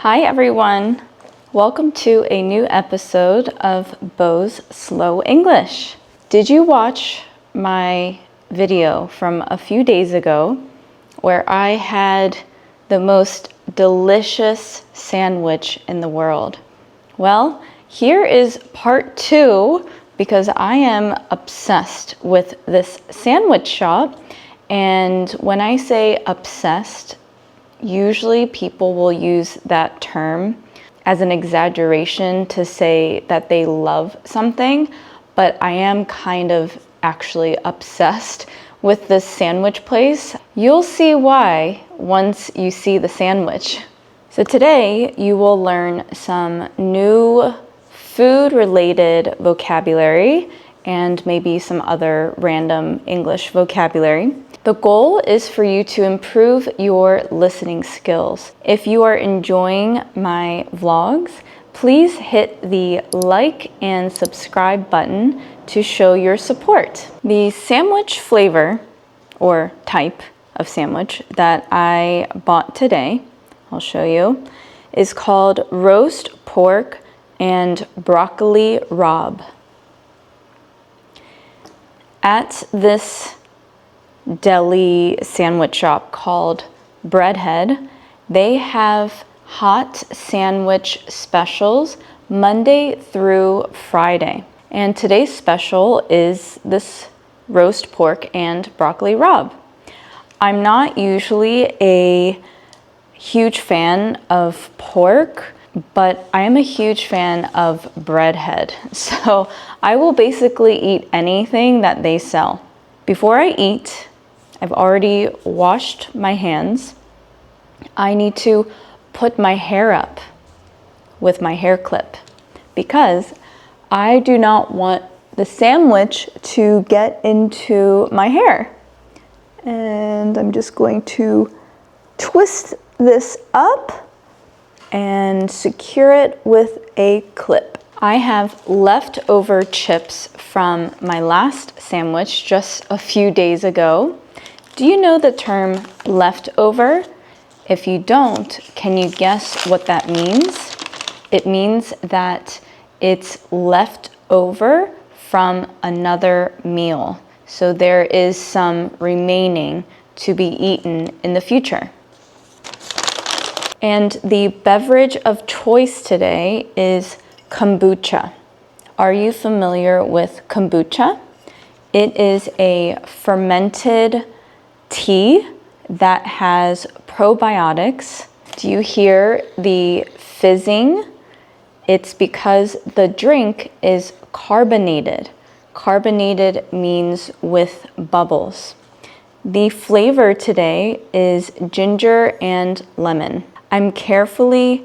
Hi everyone! Welcome to a new episode of Bo's Slow English. Did you watch my video from a few days ago where I had the most delicious sandwich in the world? Well, here is part 2 because I am obsessed with this sandwich shop, and when I say obsessed, usually people will use that term as an exaggeration to say that they love something, but I am kind of actually obsessed with this sandwich place. You'll see why once you see the sandwich. So today you will learn some new food-related vocabulary and maybe some other random English vocabulary. The goal is for you to improve your listening skills. If you are enjoying my vlogs, please hit the like and subscribe button to show your support. The sandwich flavor or type of sandwich that I bought today, I'll show you, is called roast pork and broccoli rabe. At this deli sandwich shop called Breadhead, they have hot sandwich specials Monday through Friday. And today's special is this roast pork and broccoli rabe. I'm not usually a huge fan of pork, but I am a huge fan of Breadhead. So I will basically eat anything that they sell. Before I eat, I've already washed my hands. I need to put my hair up with my hair clip because I do not want the sandwich to get into my hair. And I'm just going to twist this up and secure it with a clip. I have leftover chips from my last sandwich just a few days ago. Do you know the term leftover? If you don't, can you guess what that means? It means that it's left over from another meal. So there is some remaining to be eaten in the future. And the beverage of choice today is kombucha. Are you familiar with kombucha? It is a fermented tea that has probiotics. Do you hear the fizzing? It's because the drink is carbonated. Carbonated means with bubbles. The flavor today is ginger and lemon. I'm carefully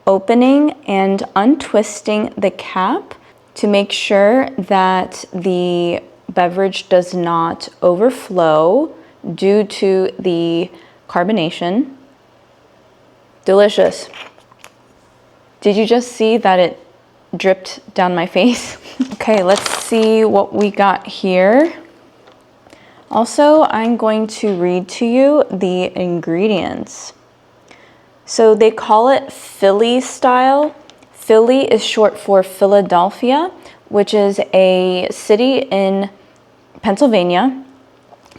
opening and untwisting the cap to make sure that the beverage does not overflow due to the carbonation. Delicious. Did you just see that it dripped down my face? Okay, let's see what we got here. Also, I'm going to read to you the ingredients. So they call it Philly style. Philly is short for Philadelphia, which is a city in Pennsylvania,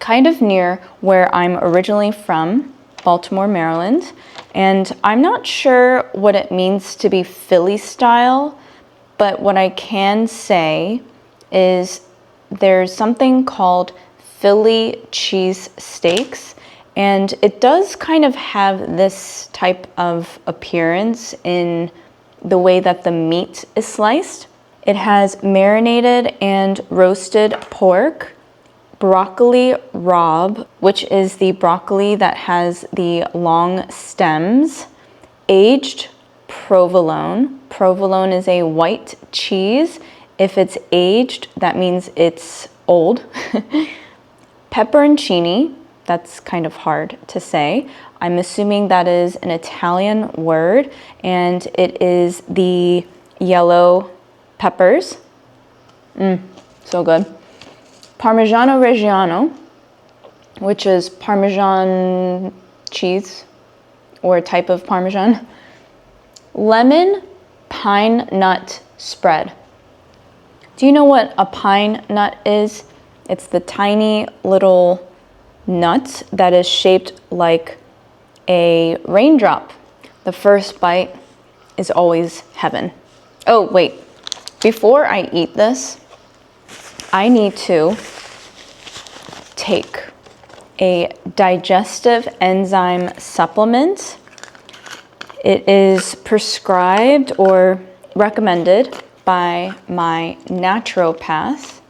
kind of near where I'm originally from, Baltimore, Maryland. And I'm not sure what it means to be Philly style, but what I can say is there's something called Philly cheese steaks, and it does kind of have this type of appearance in the way that the meat is sliced. It has marinated and roasted pork, broccoli rabe, which is the broccoli that has the long stems, aged provolone. Provolone is a white cheese. If it's aged, that means it's old. Pepperoncini, that's kind of hard to say. I'm assuming that is an Italian word, and it is the yellow peppers. So good. Parmigiano Reggiano, which is Parmesan cheese or a type of Parmesan. lemon pine nut spread. Do you know what a pine nut is? It's the tiny little nut that is shaped like a raindrop. The first bite is always heaven. Oh, wait. Before I eat this, I need to take a digestive enzyme supplement. It is prescribed or recommended by my naturopath.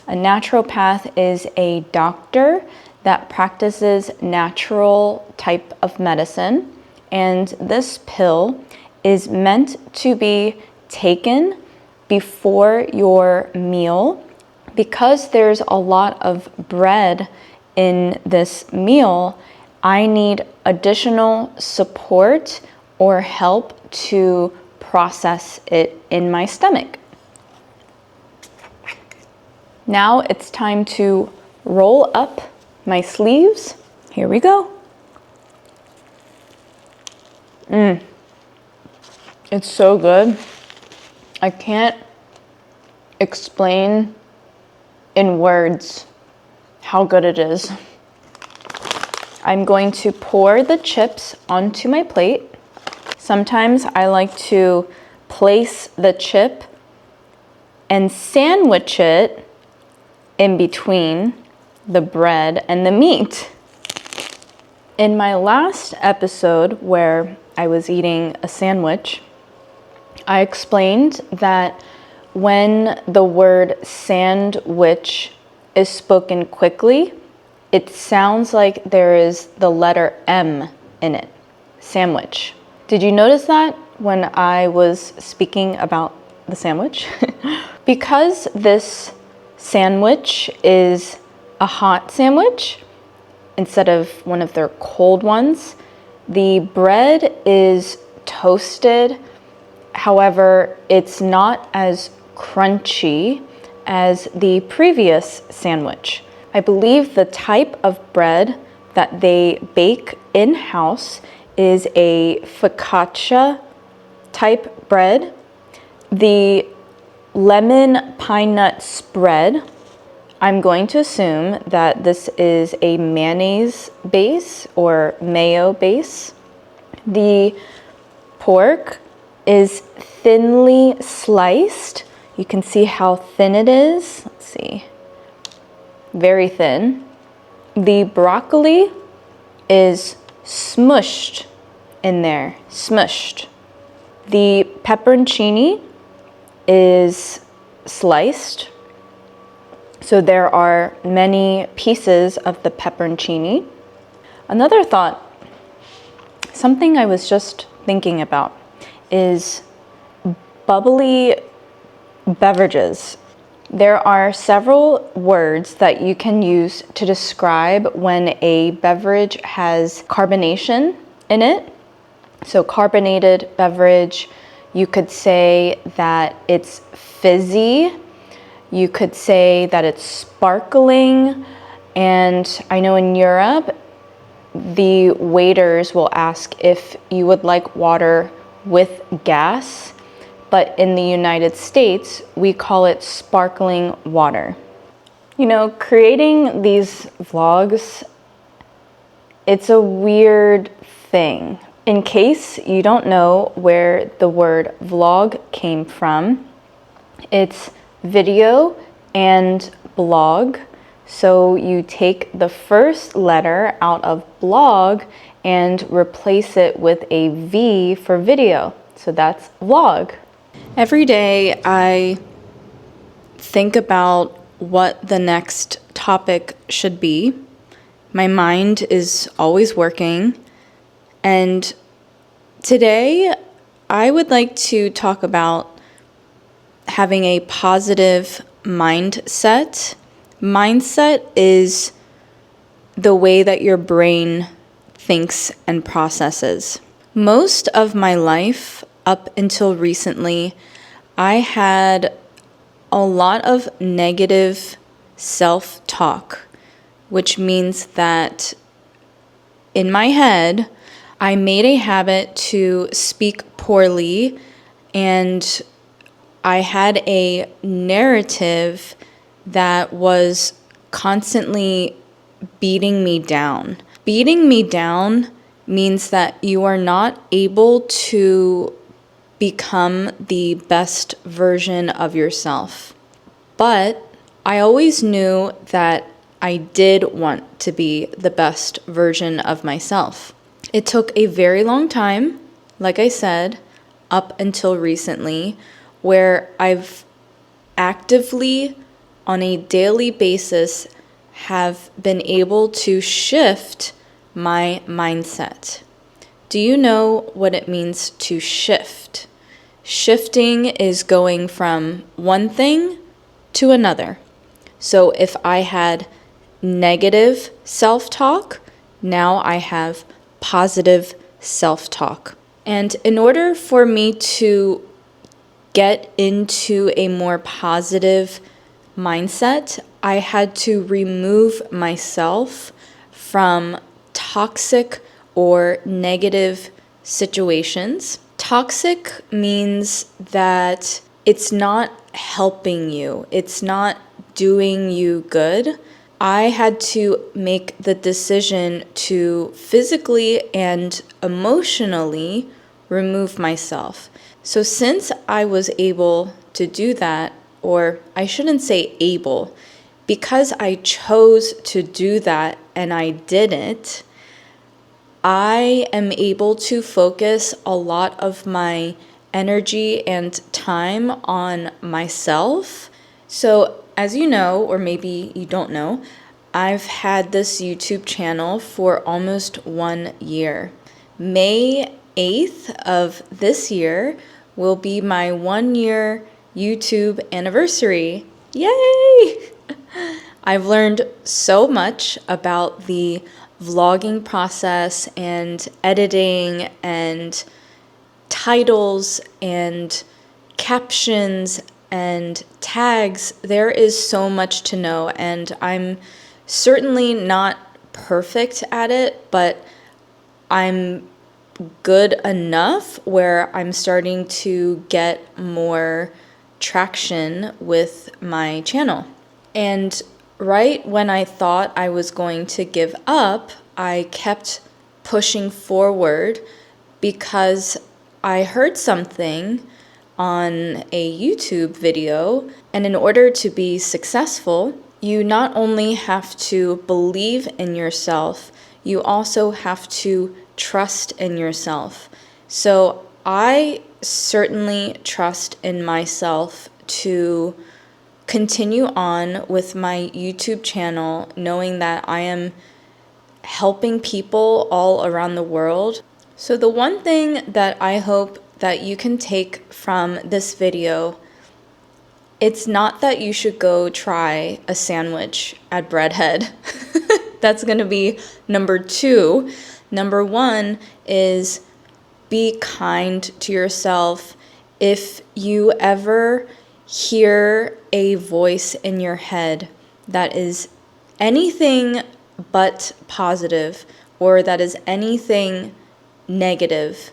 A naturopath is a doctor that practices natural type of medicine, and this pill is meant to be taken before your meal. Because there's a lot of bread in this meal, I need additional support or help to process it in my stomach. Now it's time to roll up my sleeves. Here we go. It's so good. I can't explain in words how good it is. I'm going to pour the chips onto my plate. Sometimes I like to place the chip and sandwich it in between the bread and the meat. In my last episode where I was eating a sandwich, I explained that when the word sandwich is spoken quickly, it sounds like there is the letter M in it. Sandwich. Did you notice that when I was speaking about the sandwich? Because this sandwich is a hot sandwich instead of one of their cold ones, the bread is toasted. However, it's not as crunchy as the previous sandwich. I believe the type of bread that they bake in-house is a focaccia type bread. The lemon pine nut spread, I'm going to assume that this is a mayonnaise base or mayo base. The pork is thinly sliced. You can see how thin it is. Let's see. Very thin. The broccoli is smushed in there. Smushed. The pepperoncini is sliced. So there are many pieces of the pepperoncini. Another thought, something I was just thinking about, is bubbly beverages. There are several words that you can use to describe when a beverage has carbonation in it. So carbonated beverage, you could say that it's fizzy. You could say that it's sparkling. And I know in Europe, the waiters will ask if you would like water with gas. But in the United States, we call it sparkling water. You know, creating these vlogs, it's a weird thing. In case you don't know where the word vlog came from, it's video and blog. So you take the first letter out of blog and replace it with a V for video. So that's vlog. Every day I think about what the next topic should be. My mind is always working. And today I would like to talk about having a positive mindset. Mindset is the way that your brain thinks and processes. Most of my life, up until recently, I had a lot of negative self-talk, which means that in my head, I made a habit to speak poorly, and I had a narrative that was constantly beating me down. Beating me down means that you are not able to become the best version of yourself. But I always knew that I did want to be the best version of myself. It took a very long time, like I said, up until recently, where I've actively, on a daily basis, have been able to shift my mindset. Do you know what it means to shift? Shifting is going from one thing to another. So if I had negative self-talk, now I have positive self-talk. And in order for me to get into a more positive mindset, I had to remove myself from toxic or negative situations. Toxic means that it's not helping you, it's not doing you good. I had to make the decision to physically and emotionally remove myself. So since I was able to do that, or I shouldn't say able, because I chose to do that and I didn't, I am able to focus a lot of my energy and time on myself. So as you know, or maybe you don't know, I've had this YouTube channel for almost 1 year. May 8th of this year will be my 1 year YouTube anniversary. Yay! I've learned so much about the vlogging process and editing and titles and captions and tags. There is so much to know, and I'm certainly not perfect at it, but I'm good enough where I'm starting to get more traction with my channel. And right when I thought I was going to give up, I kept pushing forward because I heard something on a YouTube video, and in order to be successful, you not only have to believe in yourself, you also have to trust in yourself. So I certainly trust in myself to continue on with my YouTube channel, knowing that I am helping people all around the world. So the one thing that I hope that you can take from this video, it's not that you should go try a sandwich at Breadhead. That's going to be number 2. Number 1 is be kind to yourself. If you ever hear a voice in your head that is anything but positive, or that is anything negative,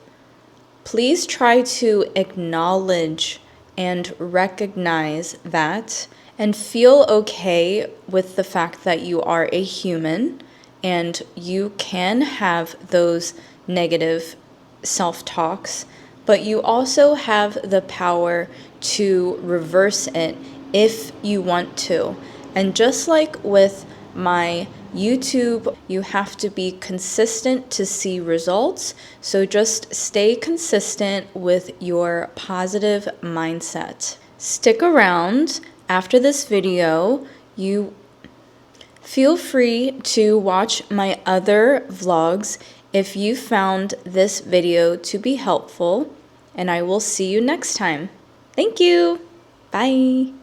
please try to acknowledge and recognize that and feel okay with the fact that you are a human and you can have those negative self-talks, but you also have the power to reverse it if you want to. And just like with my YouTube, you have to be consistent to see results. So just stay consistent with your positive mindset. Stick around after this video. You feel free to watch my other vlogs if you found this video to be helpful, and I will see you next time. Thank you. Bye.